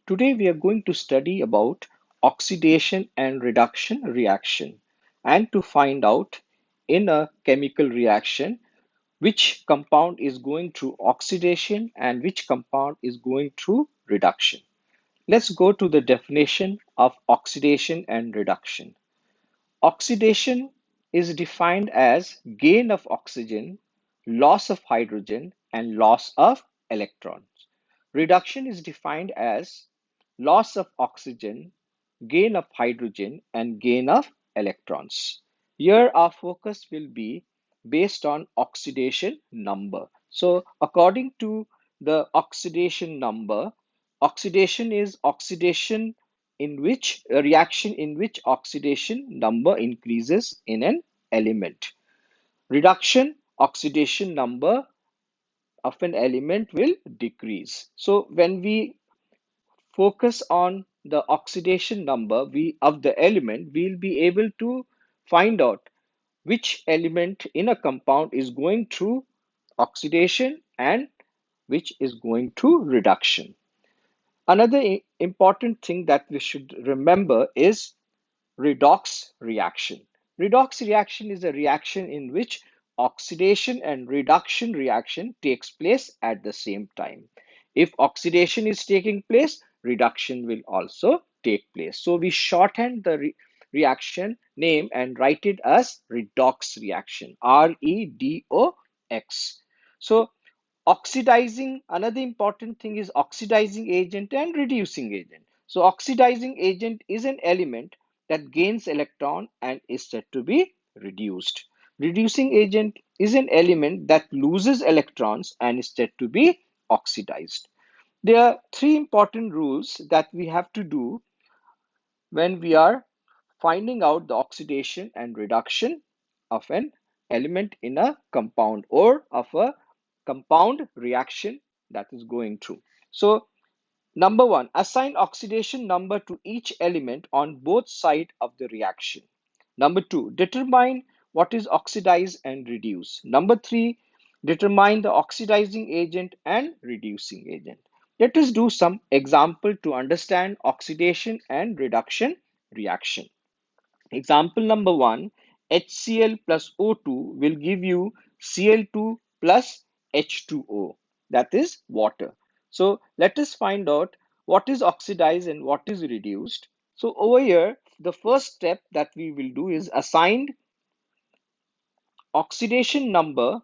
Today we are going to study about oxidation and reduction reaction and to find out in a chemical reaction which compound is going through oxidation and which compound is going through reduction. Let's go to the definition of oxidation and reduction. Oxidation is defined as gain of oxygen, loss of hydrogen, and loss of electrons. Reduction is defined as loss of oxygen, gain of hydrogen, and gain of electrons. Here our focus will be based on oxidation number. So according to the oxidation number, oxidation is oxidation in which a reaction in which oxidation number increases in an element. Reduction, oxidation number of an element will decrease. So when we focus on the oxidation number of the element, we'll be able to find out which element in a compound is going through oxidation and which is going through reduction. Another important thing that we should remember is redox reaction. Redox reaction is a reaction in which oxidation and reduction reaction takes place at the same time. If oxidation is taking place, reduction will also take place. So we shorthand the reaction name and write it as redox reaction, REDOX. So oxidizing, another important thing is oxidizing agent and reducing agent. So oxidizing agent is an element that gains electron and is said to be reduced. Reducing agent is an element that loses electrons and is said to be oxidized. There are three important rules that we have to do when we are finding out the oxidation and reduction of an element in a compound or of a compound reaction that is going through. So number one, assign oxidation number to each element on both sides of the reaction. Number two, determine what is oxidized and reduce. Number three, determine the oxidizing agent and reducing agent. Let us do some example to understand oxidation and reduction reaction. Example number one, HCl plus O2 will give you Cl2 plus H2O, that is water. So let us find out what is oxidized and what is reduced. So over here, the first step that we will do is assign oxidation number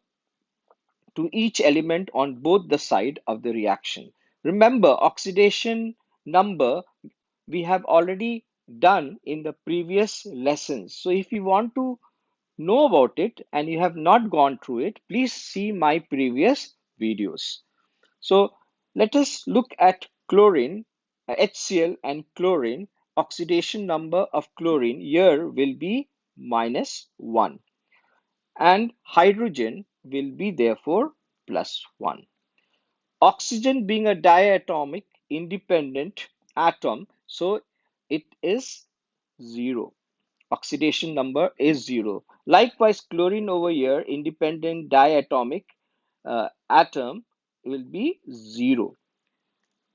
to each element on both the side of the reaction. Remember, oxidation number we have already done in the previous lessons. So if you want to know about it and you have not gone through it, please see my previous videos. So let us look at chlorine, HCl and chlorine. Oxidation number of chlorine here will be -1 and hydrogen will be therefore +1. Oxygen being a diatomic independent atom, so it is 0. Oxidation number is 0. Likewise, chlorine over here, independent diatomic atom will be 0.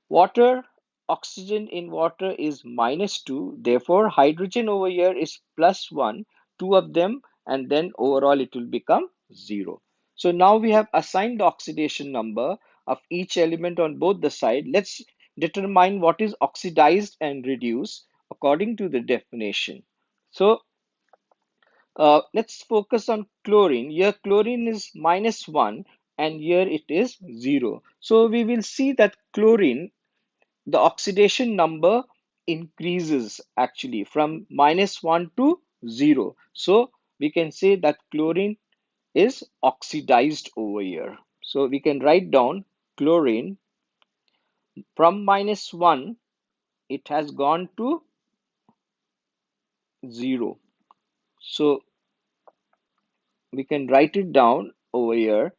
Water, oxygen in water is -2. Therefore, hydrogen over here is +1, two of them, and then overall it will become 0. So now we have assigned the oxidation number of each element on both the side. Let's determine what is oxidized and reduced according to the definition. So let's focus on chlorine. Here chlorine is -1 and here it is 0. So we will see that chlorine, the oxidation number increases actually from -1 to 0. So we can say that chlorine is oxidized over here. So we can write down chlorine from -1, it has gone to 0. So we can write it down over here,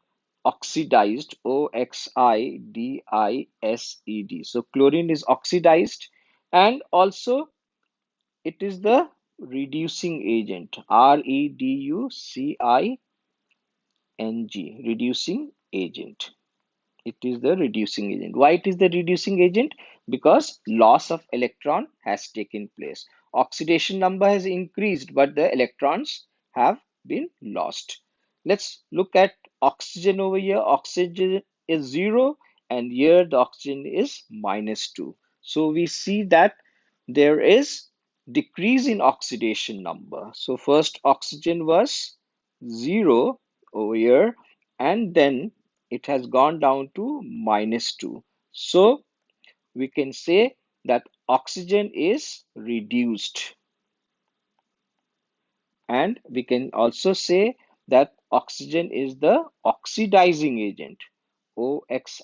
oxidized, OXIDISED. So chlorine is oxidized and also it is the reducing agent, REDUCING, reducing agent. It is the reducing agent. Why it is the reducing agent? Because loss of electron has taken place. Oxidation number has increased, but the electrons have been lost. Let's look at oxygen over here. Oxygen is 0, and here the oxygen is -2. So we see that there is decrease in oxidation number. So first oxygen was 0 over here, and then it has gone down to -2. So we can say that oxygen is reduced, and we can also say that oxygen is the oxidizing agent. Oxidising,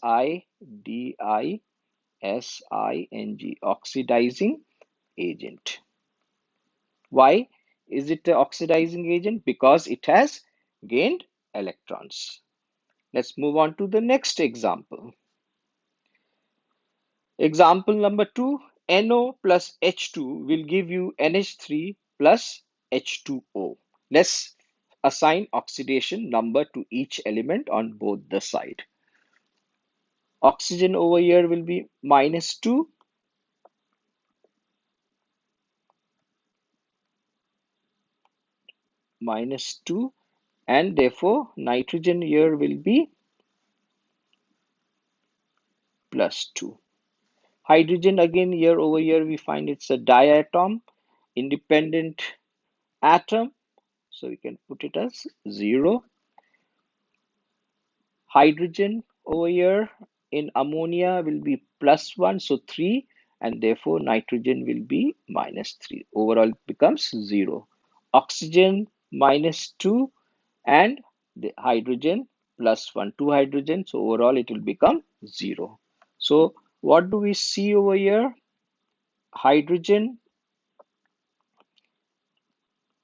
oxidizing agent. Why is it the oxidizing agent? Because it has gained electrons. Let's move on to the next example. Example number 2, NO plus H2 will give you NH3 plus H2O. Let's assign oxidation number to each element on both the side. Oxygen over here will be -2, -2, and therefore nitrogen here will be +2. Hydrogen again here over here we find it's a diatom, independent atom, so we can put it as 0. Hydrogen over here in ammonia will be +1, so 3, and therefore nitrogen will be -3. Overall it becomes 0. Oxygen -2, and the hydrogen +1, 2 hydrogen, so overall it will become 0. So what do we see over here? Hydrogen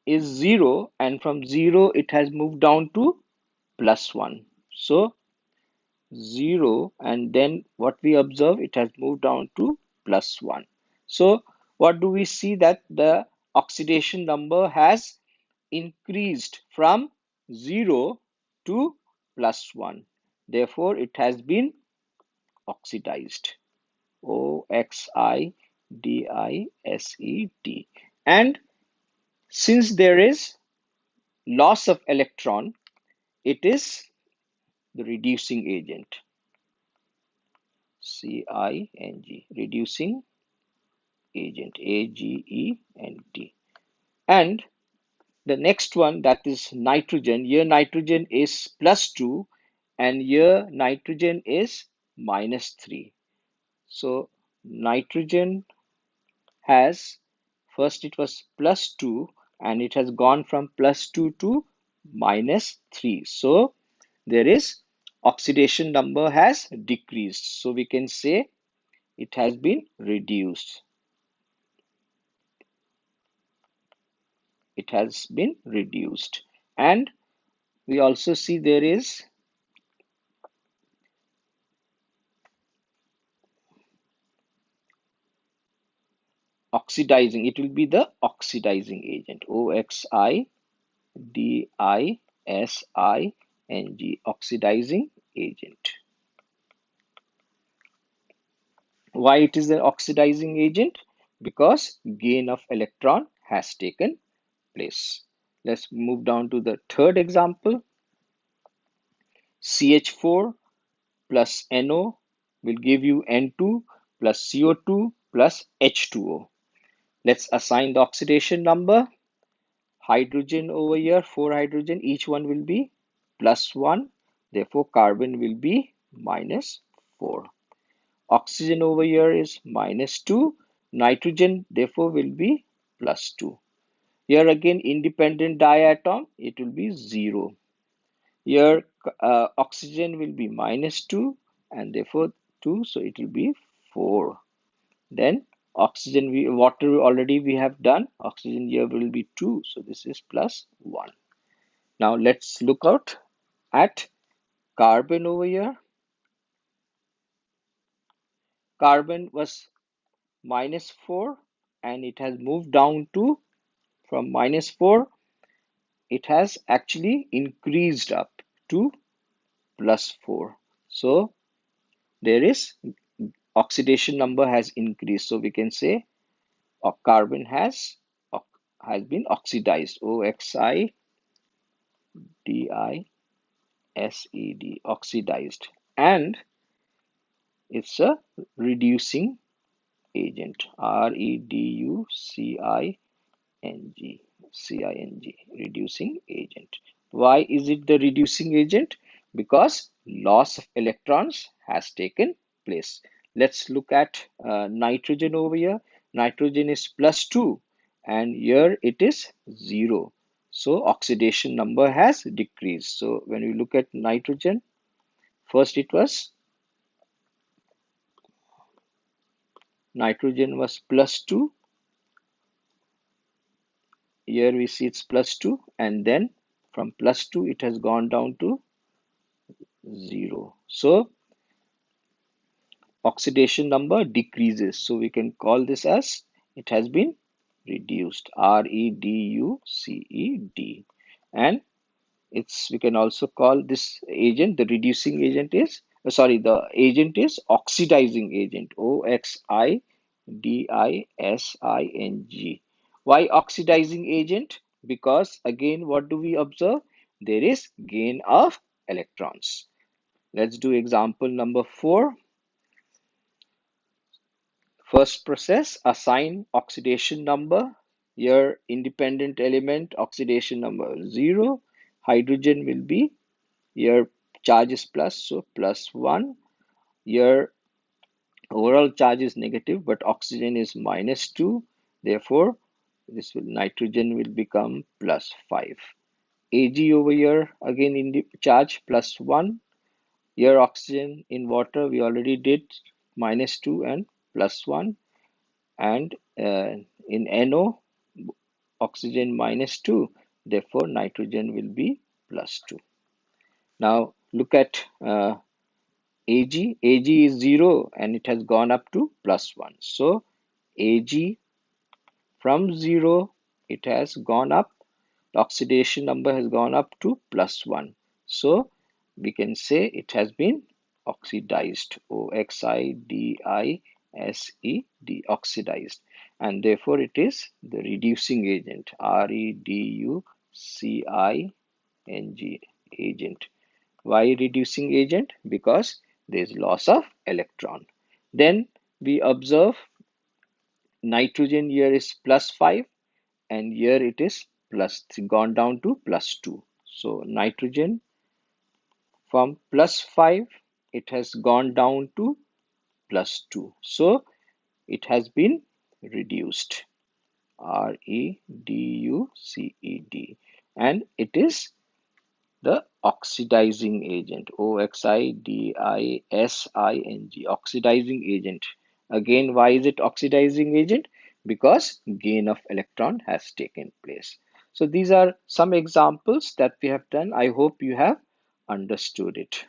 is 0, and from 0 it has moved down to +1. So 0, and then what we observe, it has moved down to +1. So what do we see? That the oxidation number has increased from 0 to +1. Therefore it has been oxidized. Oxidised. And since there is loss of electron, it is the reducing agent. CING, reducing agent, AGENT. And the next one, that is nitrogen. Here nitrogen is +2, and here nitrogen is -3. So nitrogen has, first it was +2, and it has gone from +2 to -3. So there is oxidation number has decreased. So we can say it has been reduced. It has been reduced. And we also see there is oxidizing. It will be the oxidizing agent. Oxidising, oxidizing agent. Why it is the oxidizing agent? Because gain of electron has taken place. Let's move down to the third example. CH4 plus NO will give you N2 plus CO2 plus H2O. Let's assign the oxidation number. Hydrogen over here, 4 hydrogen, each one will be +1. Therefore, carbon will be -4. Oxygen over here is -2. Nitrogen, therefore, will be +2. Here again, independent diatom, it will be 0. Here, oxygen will be -2, and therefore 2, so it will be 4. Then oxygen, water already we have done. Oxygen here will be 2, so this is +1. Now let's look out at carbon over here. Carbon was -4, and it has moved down to, from -4, it has actually increased up to +4. So there is oxidation number has increased. So we can say carbon has been oxidized. OXIDISED, oxidized, and it's a reducing agent. REDUCING, reducing agent. Why is it the reducing agent? Because loss of electrons has taken place. Let's look at nitrogen over here. Nitrogen is +2 and here it is 0. So oxidation number has decreased. So when we look at nitrogen, first it was nitrogen was +2. Here we see it's +2, and then from +2 it has gone down to 0. So oxidation number decreases. So we can call this as it has been reduced. REDUCED. And we can also call this agent, the reducing agent is, sorry, the agent is oxidizing agent. OXIDISING. Why oxidizing agent? Because again, what do we observe? There is gain of electrons. Let's do example number 4. First process, assign oxidation number. Here, independent element, oxidation number 0. Hydrogen will be, here charge is plus, so +1. Here overall charge is negative, but oxygen is -2. Therefore, nitrogen will become +5. Ag over here, again in the charge +1. Here oxygen in water we already did -2 and +1. And in NO, oxygen -2. Therefore, nitrogen will be +2. Now look at Ag. Ag is 0 and it has gone up to +1. So Ag from 0, it has gone up. The oxidation number has gone up to +1. So we can say it has been oxidized. OXIDISED, oxidized. And therefore it is the reducing agent. REDUCING, agent. Why reducing agent? Because there is loss of electron. Then we observe nitrogen here is +5 and here it is gone down to +2. So nitrogen from +5 it has gone down to +2. So it has been reduced. REDUCED, and it is the oxidizing agent. OXIDISING, oxidizing agent. Again, why is it oxidizing agent? Because gain of electron has taken place. So these are some examples that we have done. I hope you have understood it.